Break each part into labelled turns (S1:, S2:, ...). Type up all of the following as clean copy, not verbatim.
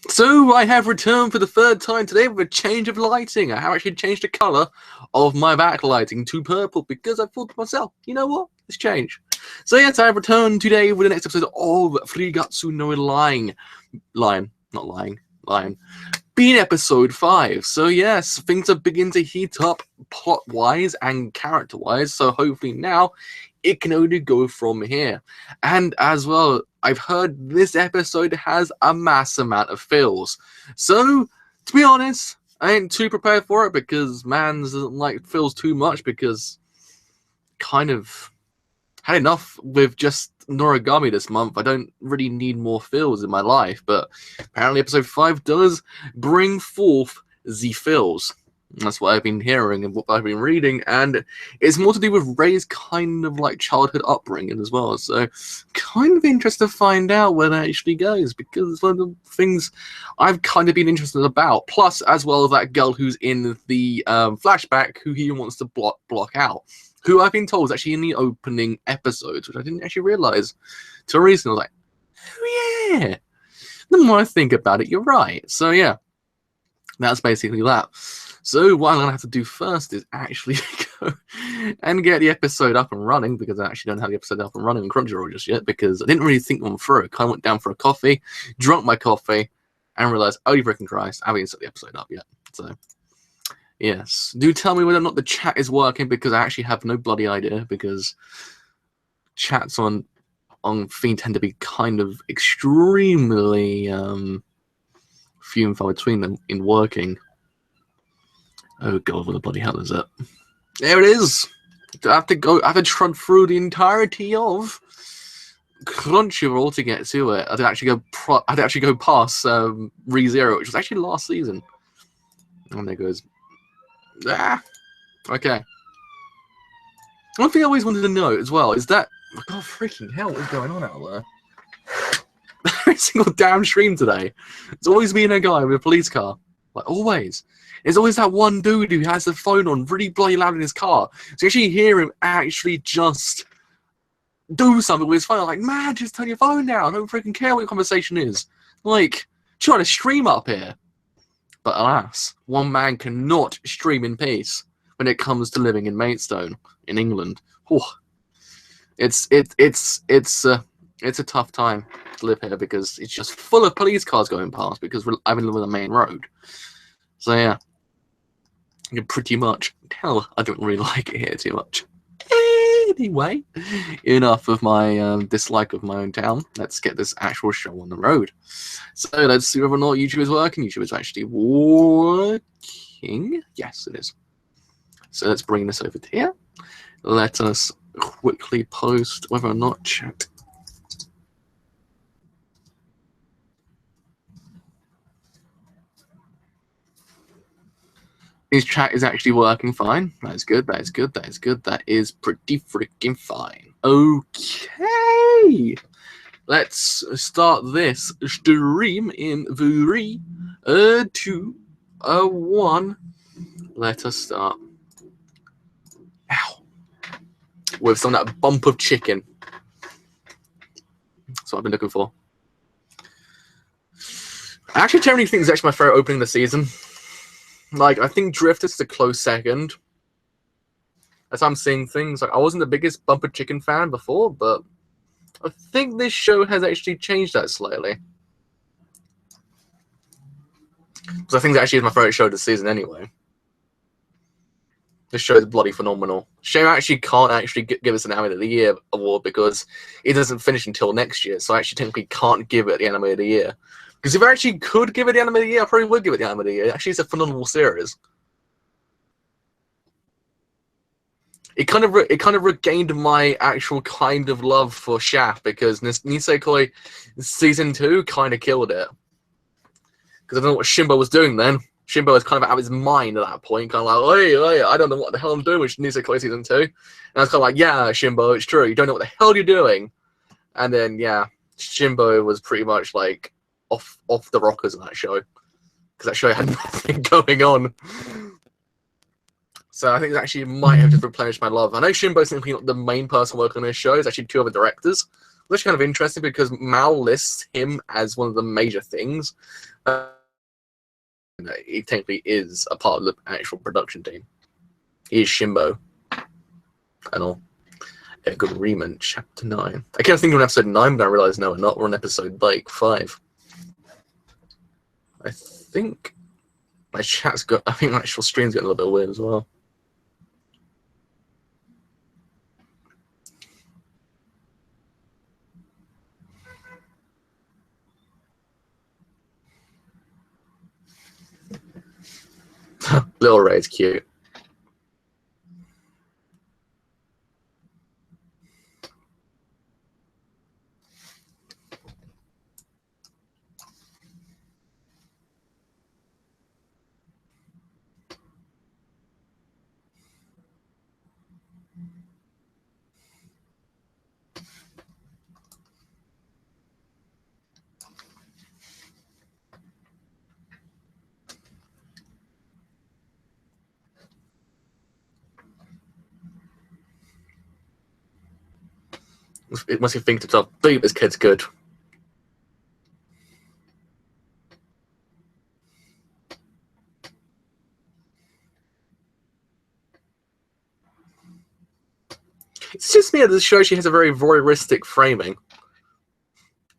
S1: So I have returned for the third time today with a change of lighting. I have actually changed the colour of my backlighting to purple because I thought to myself, you know what? Let's change. So yes, I have returned today with the next episode of 3月のライオン. Being episode 5. So yes, things are beginning to heat up plot-wise and character-wise. So hopefully now it can only go from here. And as well, I've heard this episode has a mass amount of fills. So, to be honest, I ain't too prepared for it because Mans doesn't like fills too much because kind of had enough with just Noragami this month. I don't really need more fills in my life, but apparently episode 5 does bring forth the fills. That's what I've been hearing and what I've been reading, and it's more to do with Ray's kind of like childhood upbringing as well. So, kind of interested to find out where that actually goes because it's one of the things I've kind of been interested about. Plus, as well as that girl who's in the flashback, who he wants to block out, who I've been told is actually in the opening episodes, which I didn't actually realize till recently. I was like, oh yeah. The more I think about it, you're right. So yeah, that's basically that. So what I'm going to have to do first is actually go and get the episode up and running, because I actually don't have the episode up and running in Crunchyroll just yet, because I didn't really think one through. I kind of went down for a coffee, drunk my coffee, and realized, holy freaking Christ, I haven't set the episode up yet. So, yes. Do tell me whether or not the chat is working, because I actually have no bloody idea, because chats on Fiend tend to be kind of extremely few and far between them in working. Oh god, what the bloody hell is it? There it is! I have to trudge through the entirety of Crunchyroll to get to it. I had to actually go past ReZero, which was actually last season. And there goes. Ah! Okay. One thing I always wanted to know as well is that, oh freaking hell, what is going on out there? Every single damn stream today. It's always me and a guy with a police car. Like, always. There's always that one dude who has the phone on really bloody loud in his car. So you actually hear him actually just do something with his phone. Like, man, just turn your phone down. I don't freaking care what your conversation is. Like, trying to stream up here. But alas, one man cannot stream in peace when it comes to living in Maidstone, in England. Whew. It's a tough time to live here because it's just full of police cars going past because I'm in the main road. So yeah, you can pretty much tell I don't really like it here too much. Anyway, enough of my dislike of my own town. Let's get this actual show on the road. So let's see whether or not YouTube is working. YouTube is actually working. Yes, it is. So let's bring this over to here. Let us quickly post whether or not chat. His chat is actually working fine. That is good. That is good. That is good. That is pretty freaking fine. Okay. Let's start this stream in 3, 2, 1. Let us start. Ow. With some of that bump of chicken. That's what I've been looking for. I actually generally think it's actually my favorite opening of the season. Like, I think Drift is a close second. As I'm seeing things, like, I wasn't the biggest Bumper Chicken fan before, but I think this show has actually changed that slightly. Because I think it actually is my favorite show this season anyway. This show is bloody phenomenal. Show actually can't actually give us an Anime of the Year award because it doesn't finish until next year, so I actually technically can't give it the Anime of the Year. Because if I actually could give it the Anime of the Year, I probably would give it the Anime of the Year. Actually, it's a phenomenal series. It kind of regained my actual kind of love for Shaft because Nisekoi season 2 kind of killed it. Because I don't know what Shimbo was doing then. Shimbo was kind of out of his mind at that point, kind of like, hey, I don't know what the hell I'm doing with Nisekoi season 2. And I was kind of like, yeah, Shimbo, it's true. You don't know what the hell you're doing. And then, yeah, Shimbo was pretty much like off the rockers in that show. Because that show had nothing going on. So I think it actually might have just replenished my love. I know Shimbo's simply not the main person working on this show. It's actually 2 other directors, Which is kind of interesting because Mal lists him as one of the major things. He technically is a part of the actual production team. He is Shimbo and all. Agreement, chapter 9. I kept thinking on episode 9, but I realized no, we're not. We're on episode like 5. I think my chat's got. I think my actual stream's getting a little bit weird as well. Little Ray's cute. It must be thinking to itself, "Dude, this kid's good." It's just me that this show actually has a very voyeuristic framing.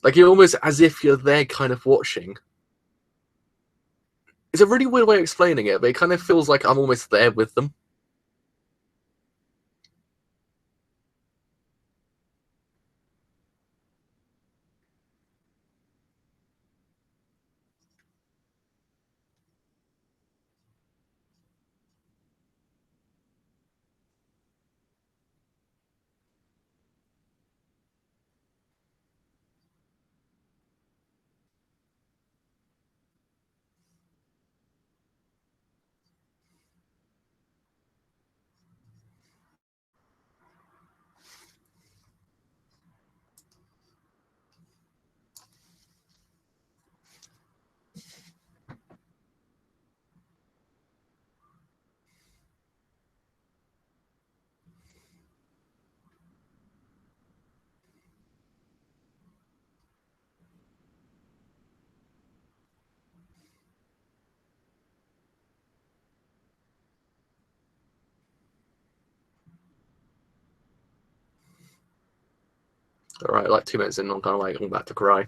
S1: Like, you're almost as if you're there kind of watching. It's a really weird way of explaining it, but it kind of feels like I'm almost there with them. Alright, like 2 minutes in, I'm kind of like, I'm about to cry.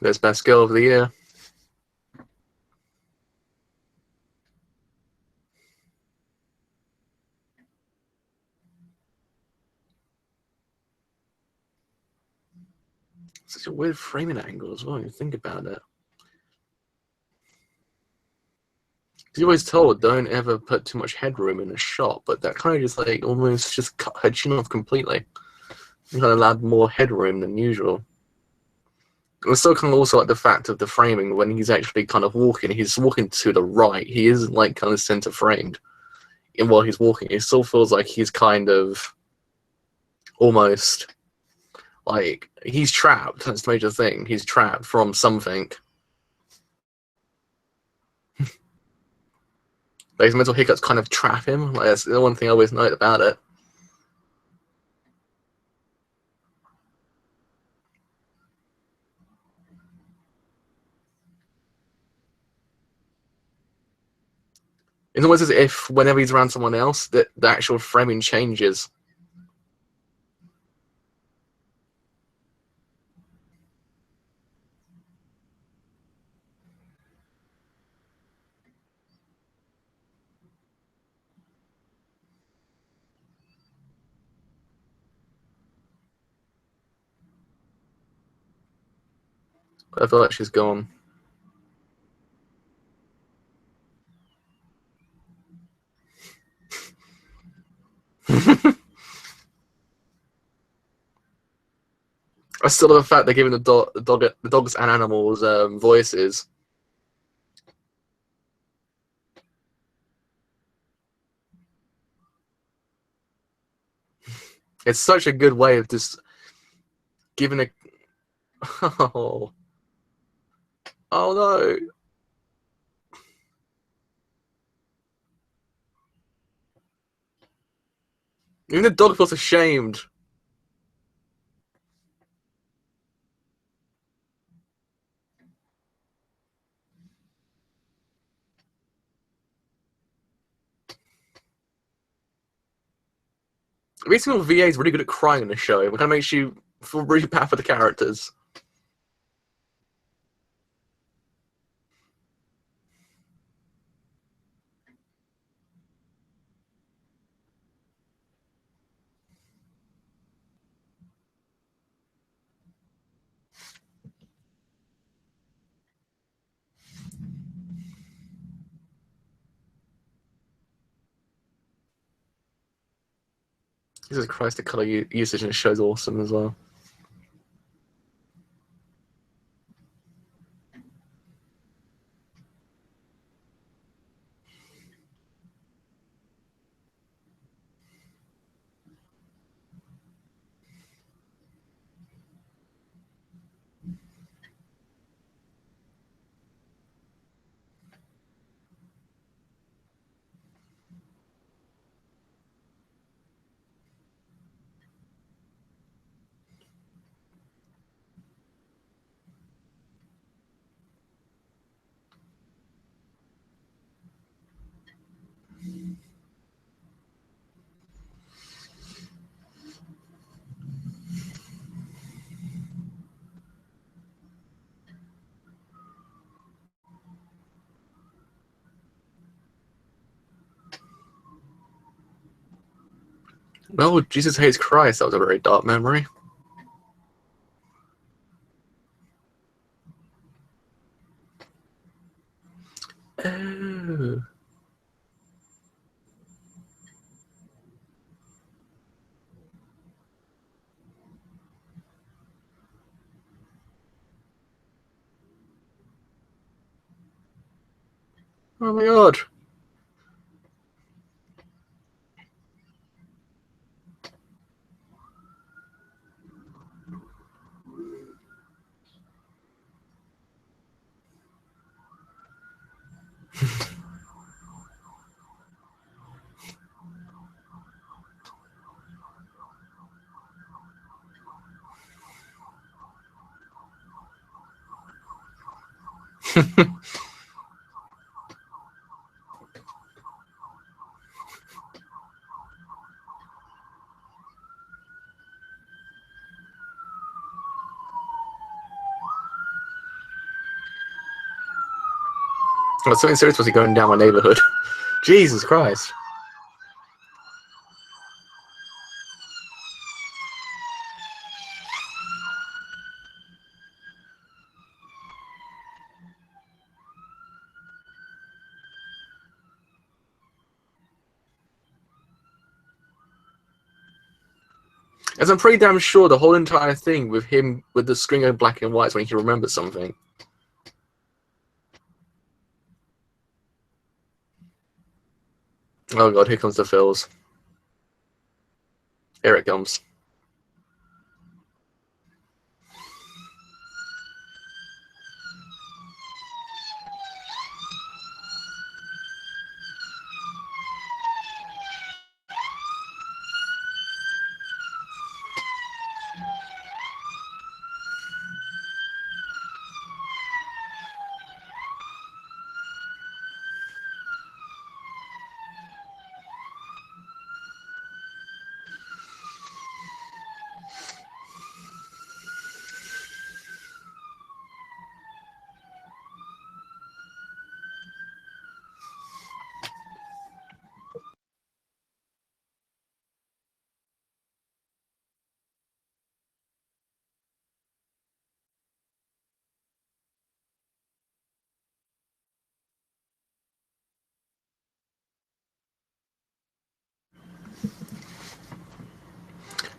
S1: There's best girl of the year. Such a weird framing angle as well, when you think about it. You're always told, don't ever put too much headroom in a shot, but that kind of just like almost just cut her chin off completely. You kind of add more headroom than usual. And still kind of also like the fact of the framing when he's actually kind of walking, he's walking to the right. He isn't like kind of center framed. And while he's walking, it still feels like he's kind of almost like he's trapped. That's the major thing. He's trapped from something. Like his mental hiccups kind of trap him. Like, that's the one thing I always note about it. It's almost as if whenever he's around someone else, that the actual framing changes. I feel like she's gone. I still love the fact they're giving the dogs and animals voices. It's such a good way of just giving a. Oh, oh no! Even the dog feels ashamed. Every single VA is really good at crying in the show. It kind of makes you feel really bad for the characters. Jesus Christ, the color usage in the show is awesome as well. No, Jesus hates Christ. That was a very dark memory. Oh. Oh my god. Well, something serious was going down my neighborhood. Jesus Christ. As I'm pretty damn sure the whole entire thing with him with the screen going black and white is when he remembers something. Oh god, here comes the fills. Here it comes.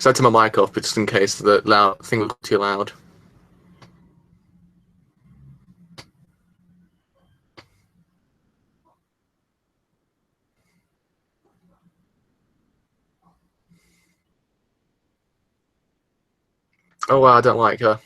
S1: So I turn my mic off, but just in case the loud thing was too loud. Oh wow, I don't like her.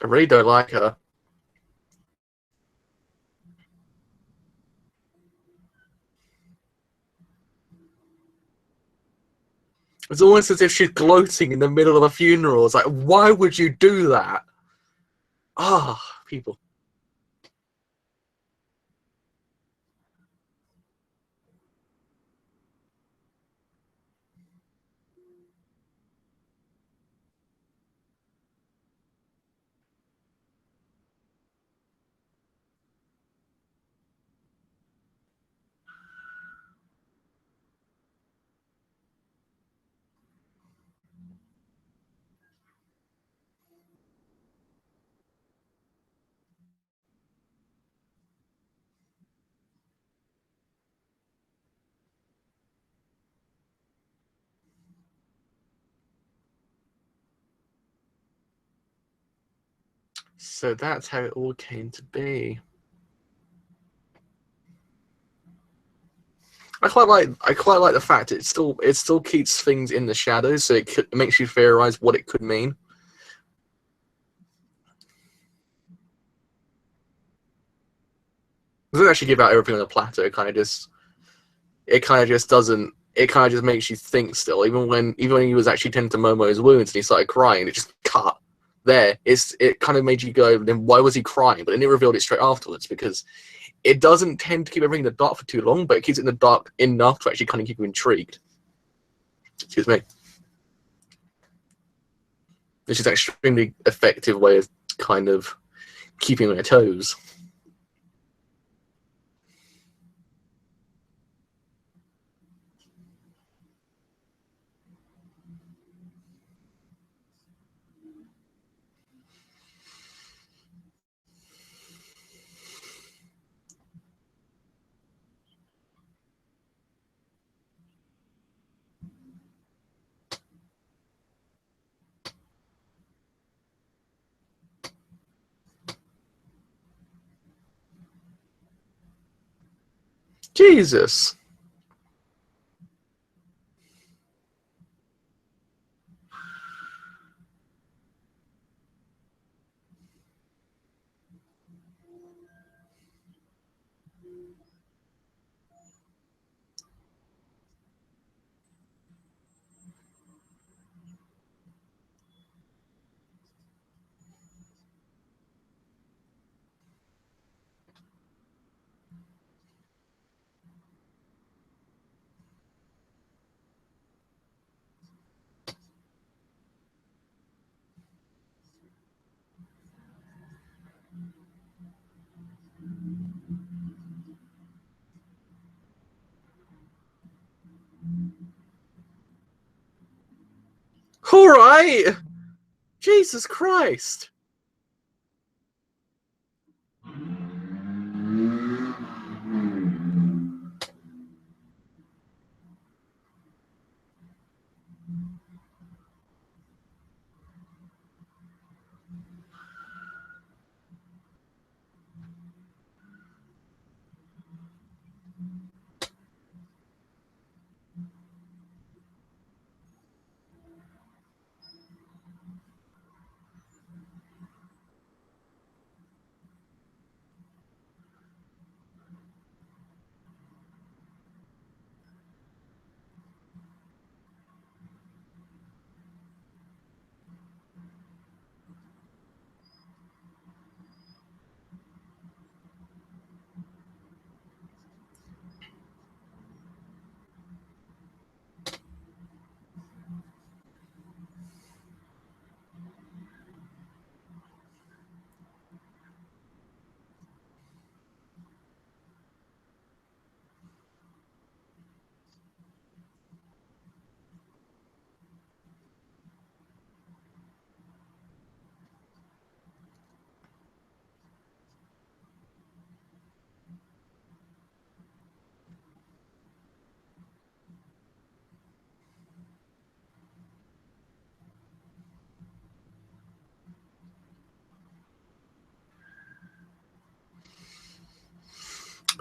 S1: I really don't like her. It's almost as if she's gloating in the middle of a funeral. It's like, why would you do that? Ah, people. So that's how it all came to be. I quite like the fact it still keeps things in the shadows, so it makes you theorize what it could mean. It doesn't actually give out everything on the platter. It kind of just doesn't. It kind of just makes you think still. Even when he was actually tending to Momo's wounds and he started crying, it just cut there. It kind of made you go, then why was he crying? But then it revealed it straight afterwards, because it doesn't tend to keep everything in the dark for too long, but it keeps it in the dark enough to actually kind of keep you intrigued. Excuse me. Which is an extremely effective way of kind of keeping on your toes. Jesus. All right. Jesus Christ.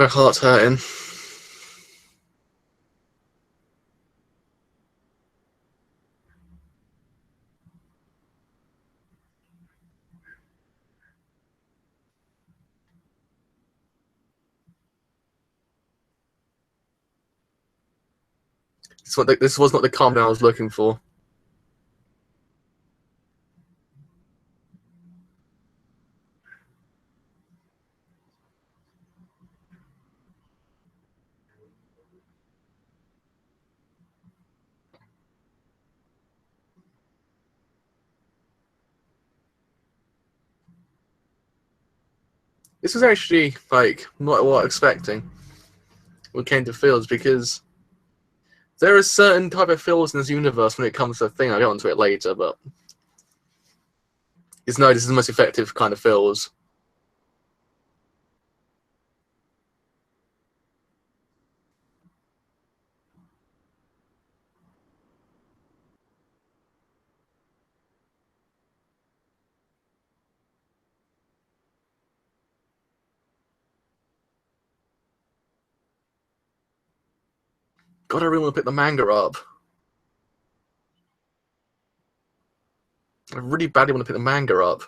S1: My heart's hurting. This was not the calm down I was looking for. This was actually like not what I was expecting when it came to feels, because there are certain type of feels in this universe when it comes to a thing. I'll get onto it later, but this is the most effective kind of feels. God, I really want to pick the manga up. I really badly want to pick the manga up.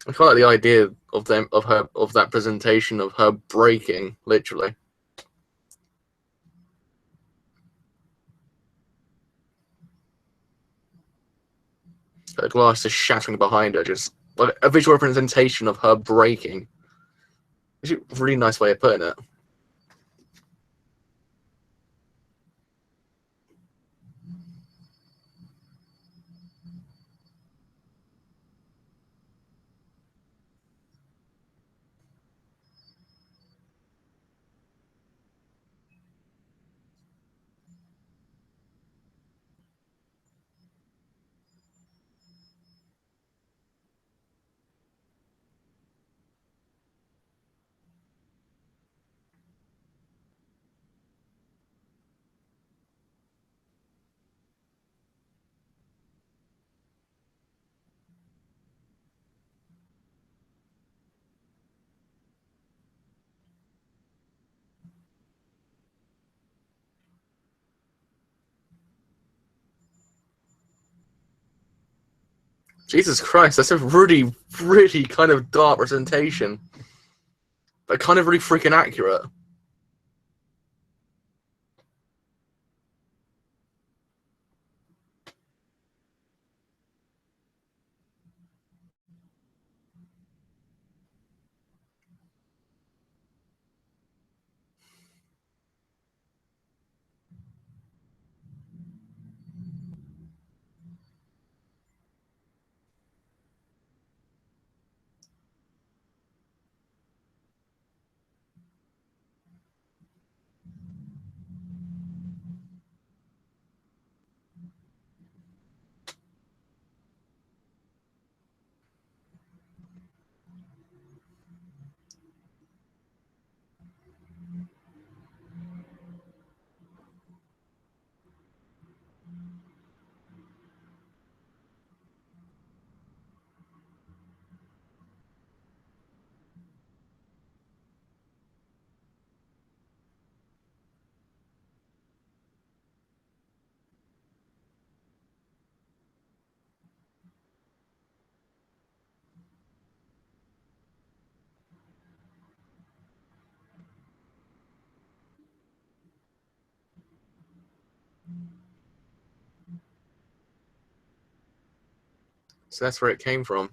S1: I quite like the idea of that presentation of her breaking, literally. Her glass just shattering behind her, just like a visual representation of her breaking. It's a really nice way of putting it. Jesus Christ, that's a really, really kind of dark presentation, but kind of really freaking accurate. So that's where it came from.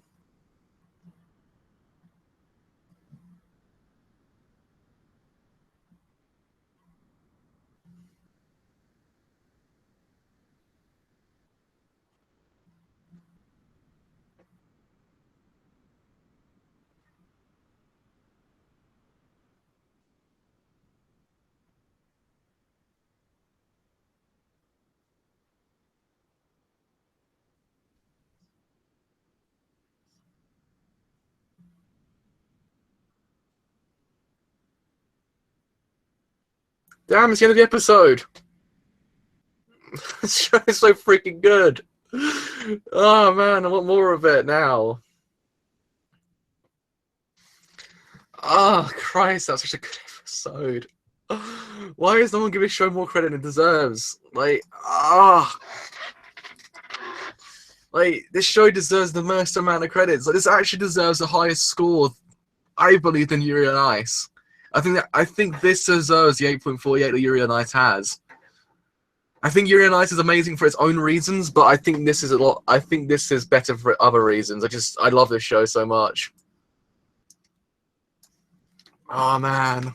S1: Damn, it's the end of the episode. This show is so freaking good. Oh man, I want more of it now. Oh Christ, that's such a good episode. Why is no one giving this show more credit than it deserves? Like, like, this show deserves the most amount of credits. Like, this actually deserves the highest score, I believe, than Yuri on Ice. I think this deserves the 8.48 that Yuri on Ice has. I think Yuri on Ice is amazing for its own reasons, but I think this is I think this is better for other reasons. I love this show so much. Oh man.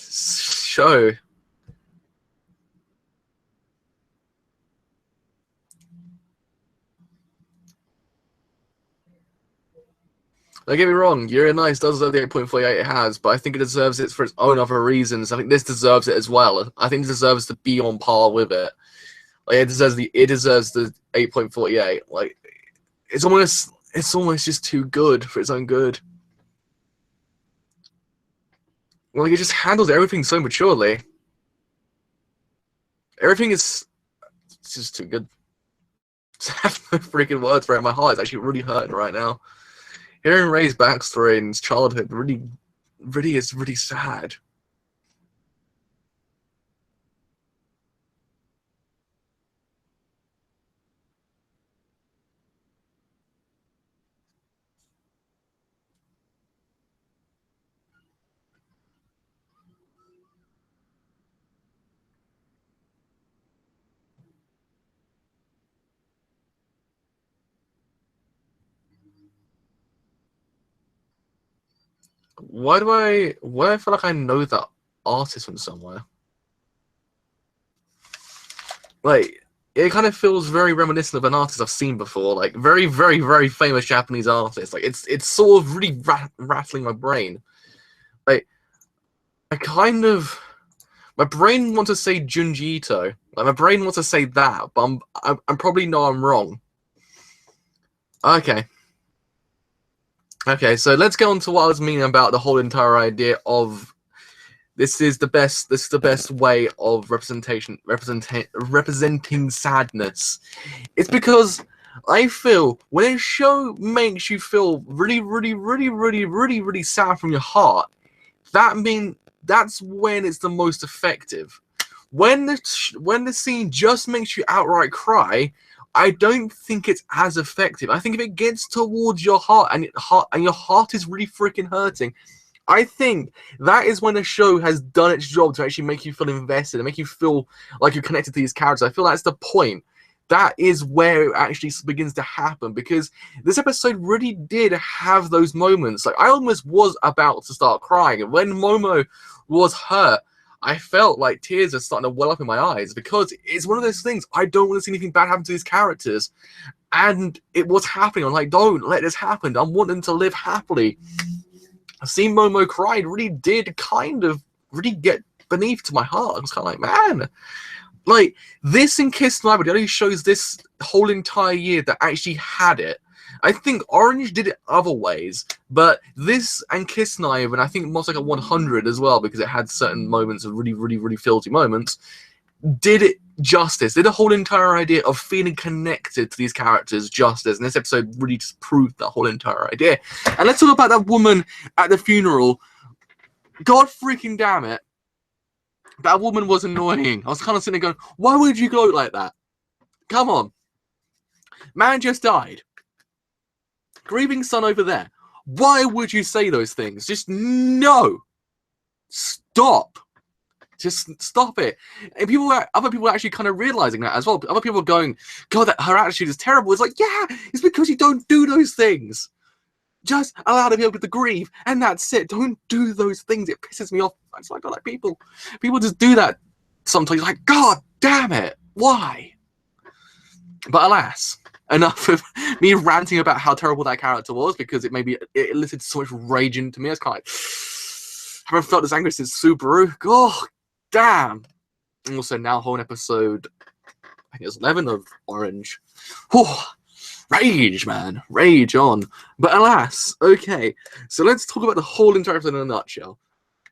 S1: Show. Don't get me wrong, Yuri on Ice does deserve the 8.48 it has, but I think it deserves it for its own other reasons. I think this deserves it as well. I think it deserves to be on par with it. Like, it deserves the 8.48. Like, it's almost just too good for its own good. Like, it just handles everything so maturely. Everything is just too good. I have no freaking words for it. My heart is actually really hurting right now. Hearing Ray's backstory in his childhood really is really sad. Why do I feel like I know that artist from somewhere? Like, it kind of feels very reminiscent of an artist I've seen before, like very, very, very famous Japanese artist. Like, it's sort of really rattling my brain. Like, my brain wants to say Junji Ito. Like, my brain wants to say that, but I'm probably know I'm wrong. Okay. Okay, so let's get on to what I was meaning about the whole entire idea of this is the best way of representing sadness. It's because I feel when a show makes you feel really sad from your heart, that's when it's the most effective. When the scene just makes you outright cry, I don't think it's as effective. I think if it gets towards your heart and your heart is really freaking hurting, I think that is when the show has done its job to actually make you feel invested and make you feel like you're connected to these characters. I feel that's the point. That is where it actually begins to happen, because this episode really did have those moments. Like, I almost was about to start crying, and when Momo was hurt, I felt like tears are starting to well up in my eyes, because it's one of those things. I don't want to see anything bad happen to these characters, and it was happening. I'm like, don't let this happen. I want them to live happily. Seeing Momo cry really did kind of really get beneath to my heart. I was kind of like, man, like, this and Kiss Library only shows this whole entire year that actually had it. I think Orange did it other ways, but this and Kiss Knife, and I think Monster Hunter 100 as well, because it had certain moments of really filty moments, did it justice. Did the whole entire idea of feeling connected to these characters justice, and this episode really just proved that whole entire idea. And let's talk about that woman at the funeral. God freaking damn it. That woman was annoying. I was kind of sitting there going, why would you gloat like that? Come on. Man just died. Grieving son over there. Why would you say those things? Just no. Stop. Just stop it. And other people are actually kind of realizing that as well. Other people are going, God, that her attitude is terrible. It's like, yeah, it's because you don't do those things. Just allow the people to grieve, and that's it. Don't do those things. It pisses me off. It's like, I like people just do that sometimes. Like, God damn it, why? But alas, enough of me ranting about how terrible that character was, because it elicited so much rage into me. I was kind of like, I haven't felt this anger since Subaru. Oh, damn. And also now whole episode, I think it's 11 of Orange. Oh, Rage, man. Rage on. But alas, okay. So let's talk about the whole entire episode in a nutshell.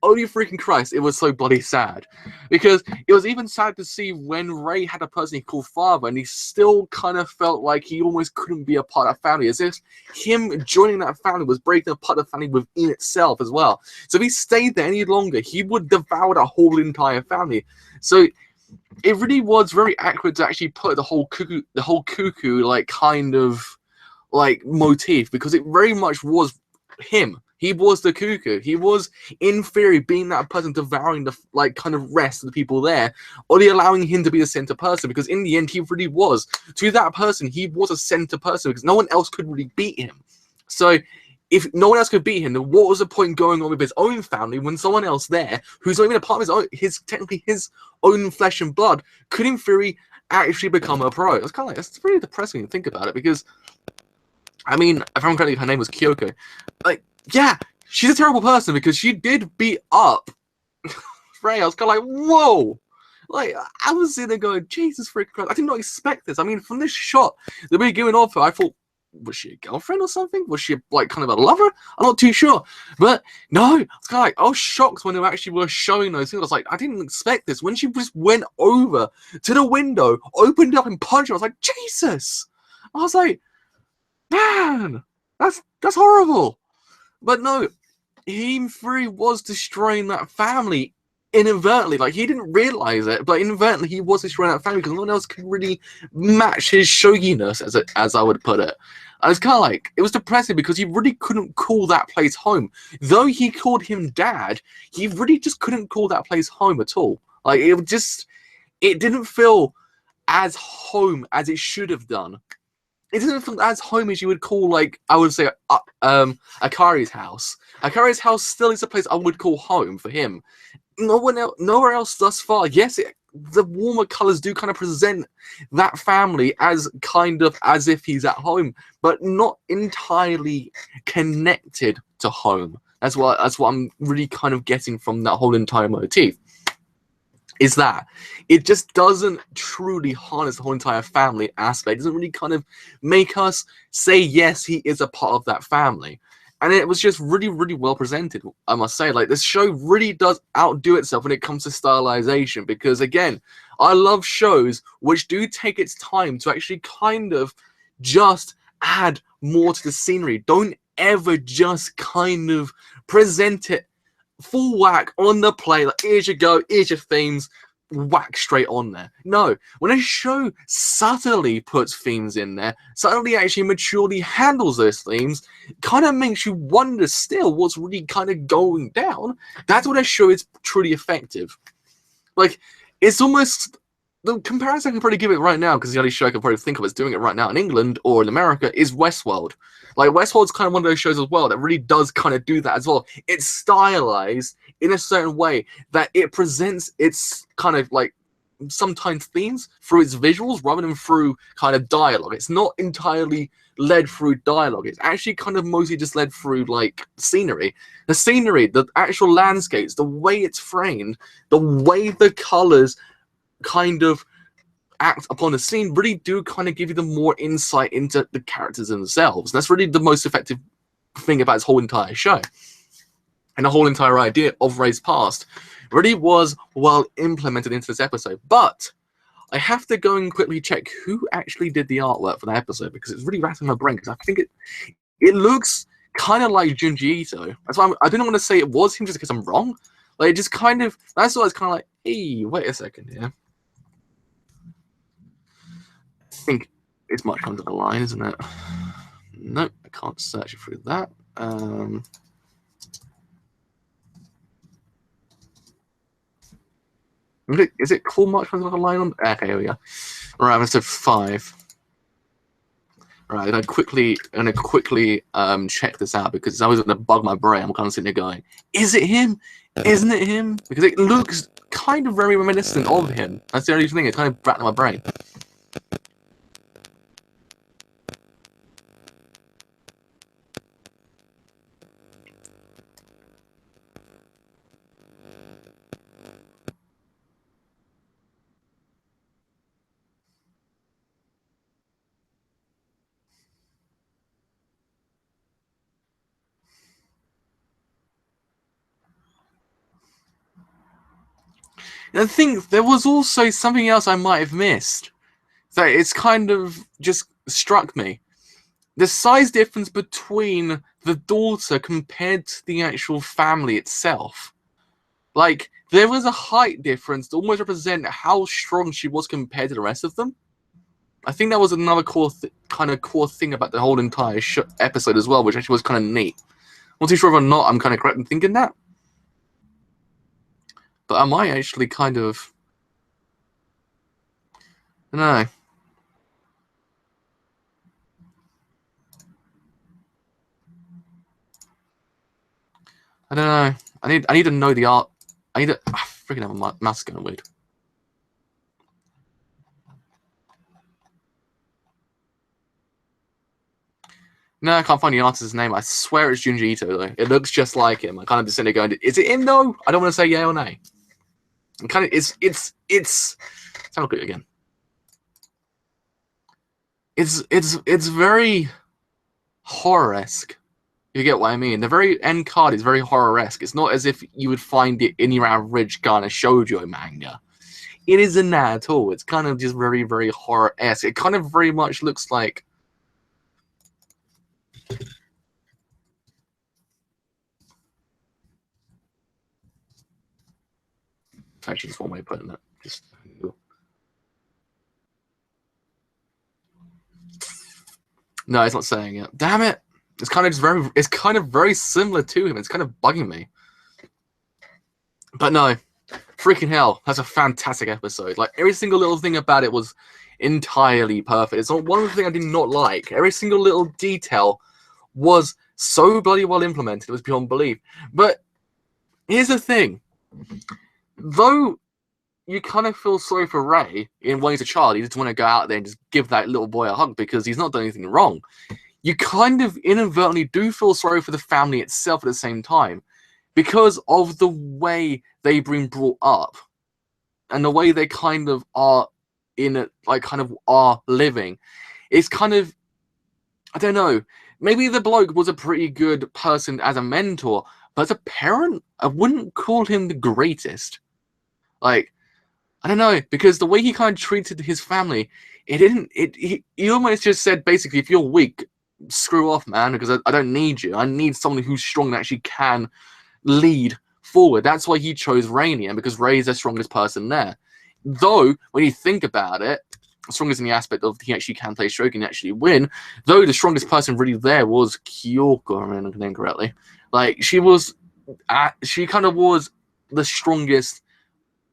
S1: Holy freaking Christ, it was so bloody sad. Because it was even sad to see when Ray had a person he called father, and he still kind of felt like he almost couldn't be a part of that family. As if him joining that family was breaking apart the family within itself as well. So if he stayed there any longer, he would devour the whole entire family. So it really was very accurate to actually put the whole cuckoo like kind of like motif, because it very much was him. He was the cuckoo. He was, in theory, being that person devouring the like kind of rest of the people there, only allowing him to be the center person. Because in the end, he really was, to that person, he was a center person because no one else could really beat him. So if no one else could beat him, then what was the point going on with his own family when someone else there, who's not even a part of technically his own flesh and blood, could in theory actually become a pro? It's kind of like, it's really depressing to think about it, because I mean, if I'm correctly, her name was Kyoko. Like, yeah, she's a terrible person because she did beat up Frey. I was kind of like, whoa! Like, I was sitting there going, Jesus freaking Christ, I did not expect this. I mean, from this shot, the beginning of her, I thought, was she a girlfriend or something? Was she, like, kind of a lover? I'm not too sure. But, no, I was kind of like, I was shocked when they actually were showing those things. I was like, I didn't expect this. When she just went over to the window, opened up and punched her, I was like, Jesus! I was like, man, that's horrible. But no, he free was destroying that family inadvertently. Like, he didn't realize it, but inadvertently he was destroying that family because no one else could really match his shoginess, as I would put it. And it's kind of like, it was depressing because he really couldn't call that place home. Though he called him dad, he really just couldn't call that place home at all. Like, it didn't feel as home as it should have done. It doesn't feel as home as you would call, like, I would say, Akari's house. Akari's house still is a place I would call home for him. Nowhere else thus far. Yes, the warmer colors do kind of present that family as kind of as if he's at home, but not entirely connected to home. That's what I'm really kind of getting from that whole entire motif. Is that it just doesn't truly harness the whole entire family aspect. It doesn't really kind of make us say, yes, he is a part of that family. And it was just really, really well presented, I must say. Like, this show really does outdo itself when it comes to stylization. Because, again, I love shows which do take its time to actually kind of just add more to the scenery. Don't ever just kind of present it full whack on the play, like, here's your go, here's your themes, whack straight on there. No, when a show subtly puts themes in there, subtly actually maturely handles those themes, kind of makes you wonder still what's really kind of going down. That's when a show is truly effective. Like, it's almost, the comparison I can probably give it right now, because the only show I can probably think of as doing it right now in England or in America is Westworld. Like, Westworld's kind of one of those shows as well that really does kind of do that as well. It's stylized in a certain way that it presents its kind of like sometimes themes through its visuals rather than through kind of dialogue. It's not entirely led through dialogue. It's actually kind of mostly just led through like scenery. The scenery, the actual landscapes, the way it's framed, the way the colors kind of act upon the scene really do kind of give you the more insight into the characters themselves. That's really the most effective thing about this whole entire show. And the whole entire idea of Ray's past really was well implemented into this episode. But I have to go and quickly check who actually did the artwork for that episode, because it's really rattling my brain, because I think it looks kind of like Junji Ito. That's why I didn't want to say it was him just because I'm wrong. Like, it just kind of, that's why it's kind of like, hey, wait a second here. I think it's much under the line, isn't it? Nope, I can't search it through that. Is it called March under the line on? Okay, here we go. Right, I'm episode 5. Right, I'm gonna quickly check this out, because I was gonna bug my brain. I'm kind of sitting there going, is it him? Isn't it him? Because it looks kind of very reminiscent of him. That's the only thing. It's kind of rattling my brain. And I think there was also something else I might have missed. So it's kind of just struck me. The size difference between the daughter compared to the actual family itself. Like, there was a height difference to almost represent how strong she was compared to the rest of them. I think that was another core thing about the whole entire episode as well, which actually was kind of neat. I'm not too sure whether or not I'm kind of correct in thinking that. But I might actually kind of... I don't know. I don't know. I need to know the art. I need to... I freaking have a mouse going weird. No, I can't find the artist's name. I swear it's Junji Ito, though. It looks just like him. I kind of just sitting there going, is it him, though? I don't want to say yeah or nay. I'm kind of... It's... Let's have a look at it again. It's very horror-esque. You get what I mean? The very end card is very horror-esque. It's not as if you would find it in your average kind of shoujo manga. It isn't that at all. It's kind of just very, very horror-esque. It kind of very much looks like... Actually, just one way of putting it. Just... No, it's not saying it. Damn it! It's kind of very similar to him. It's kind of bugging me. But no, freaking hell, that's a fantastic episode. Like, every single little thing about it was entirely perfect. It's not one thing I did not like. Every single little detail was so bloody well implemented. It was beyond belief. But here's the thing. Though you kind of feel sorry for Ray in when he's a child, you just want to go out there and just give that little boy a hug because he's not done anything wrong. You kind of inadvertently do feel sorry for the family itself at the same time because of the way they've been brought up and the way they kind of are in it, like kind of are living. It's kind of, I don't know, maybe the bloke was a pretty good person as a mentor, but as a parent, I wouldn't call him the greatest. Like, I don't know, because the way he kind of treated his family, he almost just said, basically, if you're weak, screw off, man, because I don't need you. I need someone who's strong and actually can lead forward. That's why he chose Rainier, because Ray is the strongest person there. Though, when you think about it, strongest in the aspect of he actually can play stroke and actually win, though the strongest person really there was Kyoko, if I remember the name correctly. Like, she kind of was the strongest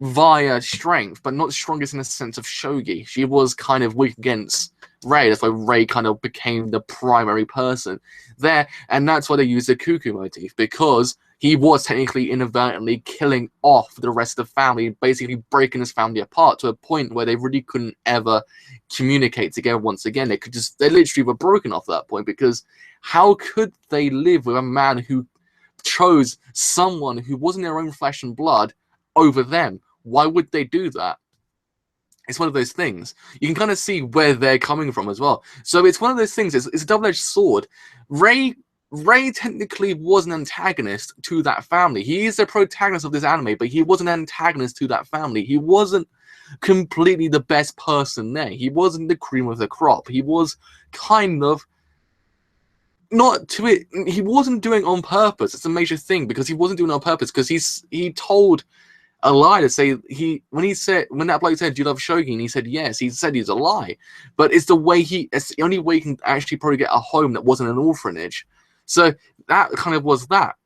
S1: via strength, but not the strongest in the sense of shogi. She was kind of weak against Ray. That's why Ray kind of became the primary person there, and that's why they used the cuckoo motif, because he was technically inadvertently killing off the rest of the family, basically breaking his family apart to a point where they really couldn't ever communicate together once again. They literally were broken off at that point, because how could they live with a man who chose someone who wasn't their own flesh and blood over them? Why would they do that? It's one of those things. You can kind of see where they're coming from as well. So it's one of those things. It's a double-edged sword. Ray technically was an antagonist to that family. He is the protagonist of this anime, but he was an antagonist to that family. He wasn't completely the best person there. He wasn't the cream of the crop. He was kind of not to it. He wasn't doing it on purpose. It's a major thing, because he wasn't doing it on purpose, because he told a lie to say when that bloke said, "Do you love shogi?" and he said yes, he said he's a lie. But it's the the only way he can actually probably get a home that wasn't an orphanage. So that kind of was that.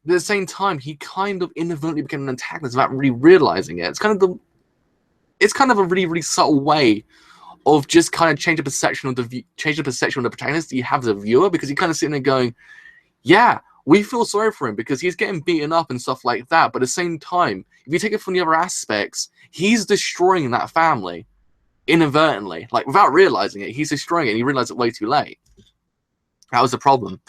S1: But at the same time, he kind of inadvertently became an antagonist without really realizing it. It's kind of a really, really subtle way of just kind of change the perception of the protagonist that you have as a viewer, because you're kind of sitting there going, yeah, we feel sorry for him because he's getting beaten up and stuff like that. But at the same time, if you take it from the other aspects, he's destroying that family inadvertently, like without realizing it. He's destroying it, and he realized it way too late. That was the problem.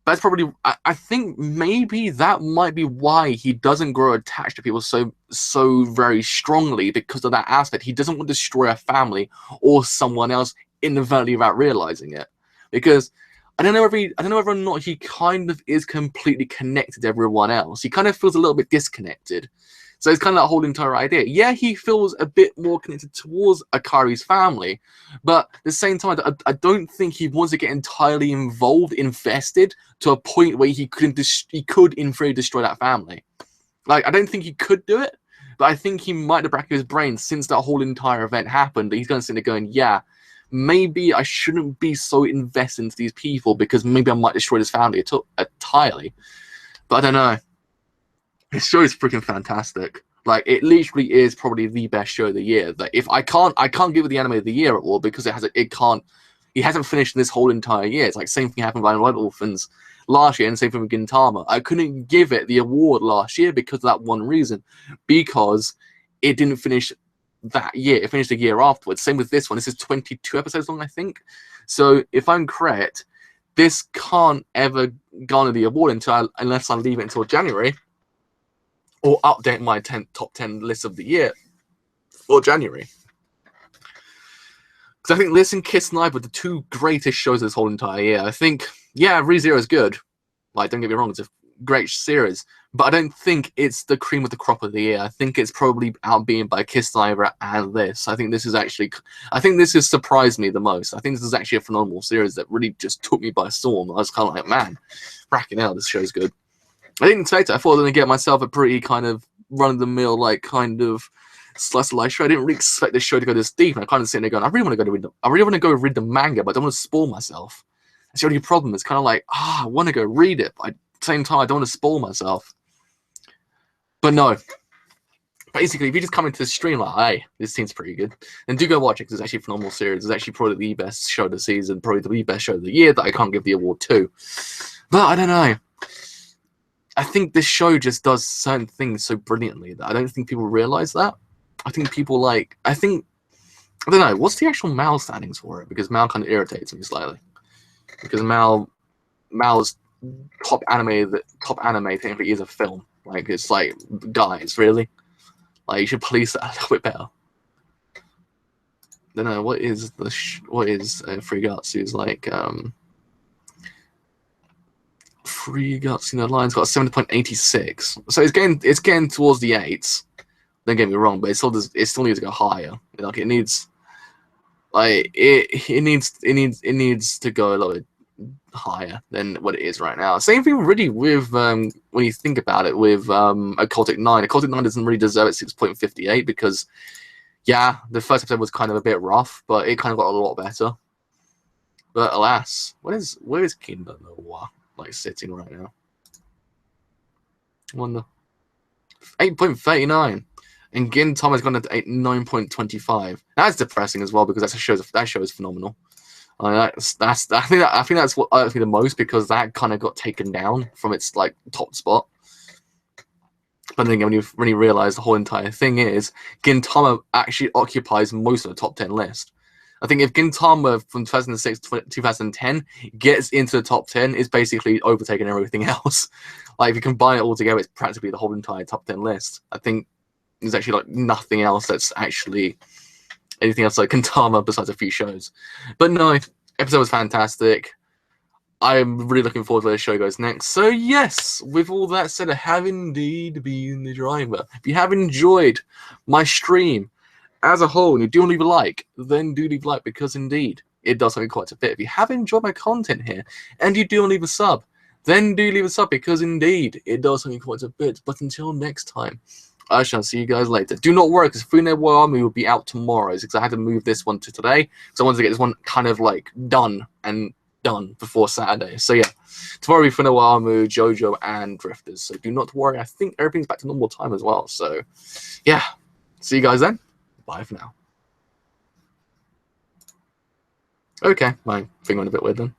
S1: But that's probably, I think maybe that might be why he doesn't grow attached to people so very strongly, because of that aspect. He doesn't want to destroy a family or someone else inadvertently without realizing it, because I don't know whether or not he kind of is completely connected to everyone else. He kind of feels a little bit disconnected. So it's kind of that whole entire idea. Yeah, he feels a bit more connected towards Akari's family, but at the same time, I don't think he wants to get entirely involved, invested to a point where he could in theory destroy that family. Like, I don't think he could do it, but I think he might have back of his brain since that whole entire event happened. He's going to sit there going, yeah, maybe I shouldn't be so invested into these people because maybe I might destroy this family entirely. But I don't know. This show is freaking fantastic. Like, it literally is probably the best show of the year. That if I can't give it the anime of the year award because he hasn't finished this whole entire year. It's like same thing happened with Blood Orphans last year, and same thing with Gintama. I couldn't give it the award last year because of that one reason, because it didn't finish that year. It finished a year afterwards. Same with this one. This is 22 episodes long, I think. So if I'm correct, this can't ever garner the award unless I leave it until January, or update my top 10 list of the year for January. Because I think this and Kiss Knife were the two greatest shows of this whole entire year. I think, yeah, ReZero is good. Like, don't get me wrong, it's a great series. But I don't think it's the cream of the crop of the year. I think it's probably outbeaten by Kiss Knife and this. I think this has surprised me the most. I think this is actually a phenomenal series that really just took me by storm. I was kind of like, man, fracking out, this show's good. I didn't expect it. I thought I was going to get myself a pretty kind of run-of-the-mill, like, kind of slice of life show. I didn't really expect this show to go this deep, and I kind of sitting there going, I really want to go read the manga, but I don't want to spoil myself. That's the only problem. It's kind of like, I want to go read it, but at the same time, I don't want to spoil myself. But no. Basically, if you just come into the stream like, hey, this seems pretty good, then do go watch it, because it's actually a phenomenal series. It's actually probably the best show of the season, probably the best show of the year that I can't give the award to. But I don't know. I think this show just does certain things so brilliantly that I don't think people realize that. I think people I don't know, what's the actual Mal standings for it? Because Mal kind of irritates me slightly. Because Mal's top anime technically is a film. Like, it's like, guys, really? Like, you should police that a little bit better. I don't know, what is Free Guts? Who's like, Free Guts, Lion's got a 7.86. So it's getting towards the 8s. Don't get me wrong, but it still needs to go higher. Like, it needs to go a little bit higher than what it is right now. Same thing really with when you think about it with Occultic 9. Occultic 9 doesn't really deserve it 6.58 because, yeah, the first episode was kind of a bit rough, but it kind of got a lot better. But alas, where is Kingdom Noir like sitting right now? I wonder. 8.39. And Gintama has gone to 9.25. That's depressing as well because that show is phenomenal. I think that's what irks me the most, because that kind of got taken down from its like top spot. But then again, when you realize the whole entire thing is Gintama actually occupies most of the top 10 list. I think if Gintama from 2006 to 2010 gets into the top 10, it's basically overtaken everything else. Like, if you combine it all together, it's practically the whole entire top 10 list. I think there's actually like nothing else that's actually anything else like Gintama besides a few shows. But no, episode was fantastic. I'm really looking forward to where the show goes next. So yes, with all that said, I have indeed been the driver. If you have enjoyed my stream as a whole and you do leave a like, then do leave a like, because indeed it does something quite a bit. If you have enjoyed my content here and you do leave a sub, then do leave a sub, because indeed it does something quite a bit. But until next time, I shall see you guys later. Do not worry, because Fune War Army will be out tomorrow, because I had to move this one to today, because I wanted to get this one kind of like done before Saturday. So yeah, tomorrow will be Fune War Army, JoJo, and Drifters. So do not worry. I think everything's back to normal time as well. So yeah, see you guys then. Bye for now. Okay, my thing went a bit weird then.